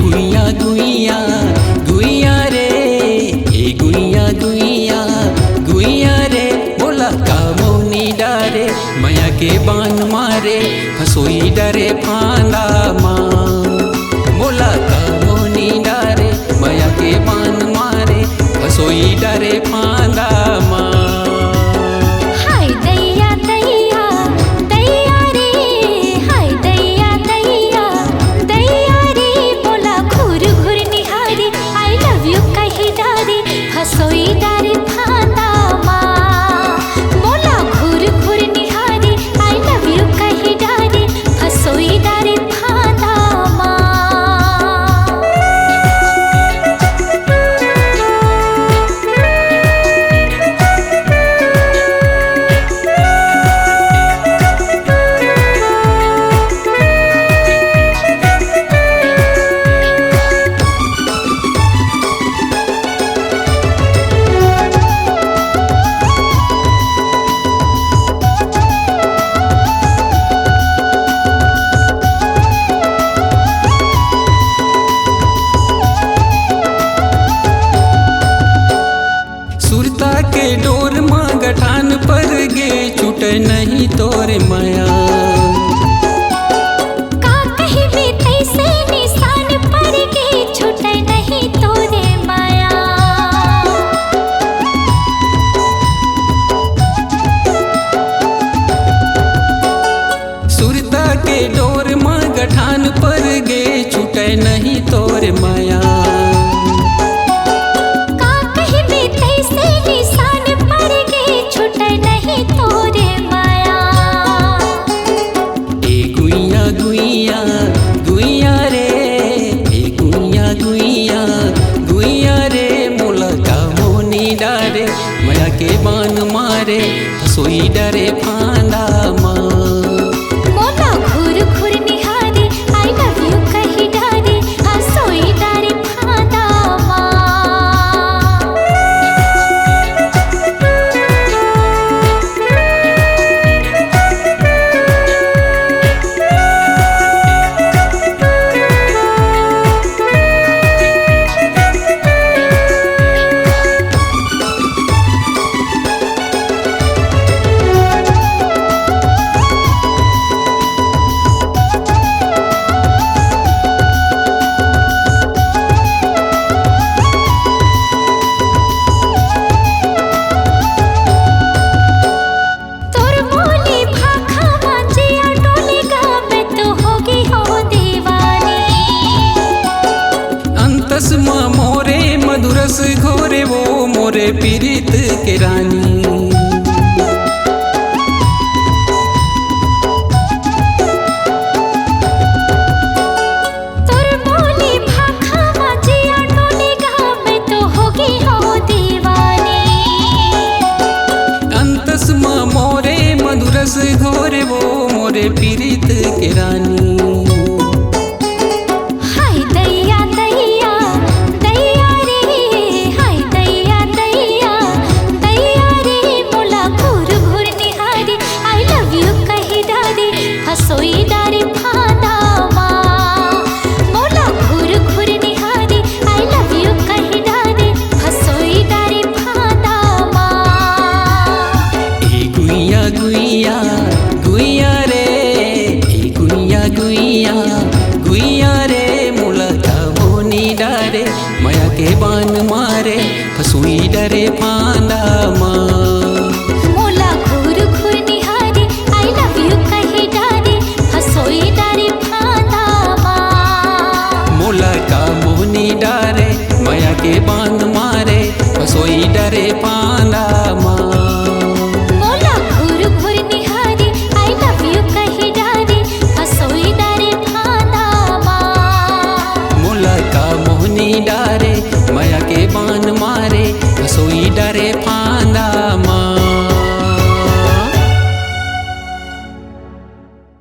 गुइया गुइया गुइया रे, ए गुइया गुइया गुइया रे, बोला कामोनी डारे माया के बान मारे फसोई डरे फांदा माँ। बोला कामोनी डारे माया के बान मारे फसोई डरे फांदा माँ। हसोई डारे फांदा माँ। बोला घूर घूर निहारी आई लव यू कही डारे हसोई डारे फांदा माँ। के डोर माँ गठान पर गे छूटे नहीं तोरे माया। का कहीं भी तैसे निशान पर गे छूटे नहीं तोरे माया। सुरता के डोर माँ गठान पर गे छूटे नहीं तोरे माया। गुइया गुइया रे, ए गुइया गुइया गुइया रे, मोला कामोनी डारे माया के बान मारे फसोई डरे फांदा माँ। मोला घूर घूर निहारी आई लव यू कही डारे हसोई डारे फांदा माँ। माँ मोरे मधुरस घोरे वो मोरे पीरित के रानी। तोर बोली भाखा माजिया टोली गा मैं तो होगी हो दीवानी। अंतस माँ मोरे मधुरस घोरे वो मोरे पीरित के रानी। हसोई डारे फांदा माँ। बोला घूर घूर निहारी आई लव यू कही डारे हसोई डारे फांदा माँ। ए गुइया गुइया गुइया रे, ए गुइया गुइया गुइया रे, मोला कामोनी डारे माया के बान मारे फसोई डरे फांदा माँ। मोला घूर घूर निहारी आई लव यू कही डारे हसोई डारे फांदा माँ। मोला कामोनी डारे माया के बांध मारे फसोई डरे फांदा माँ। मोला घूर घूर निहारी आई लव यू कही डारे हसोई डारे फांदा माँ। मोला कामोनी डारे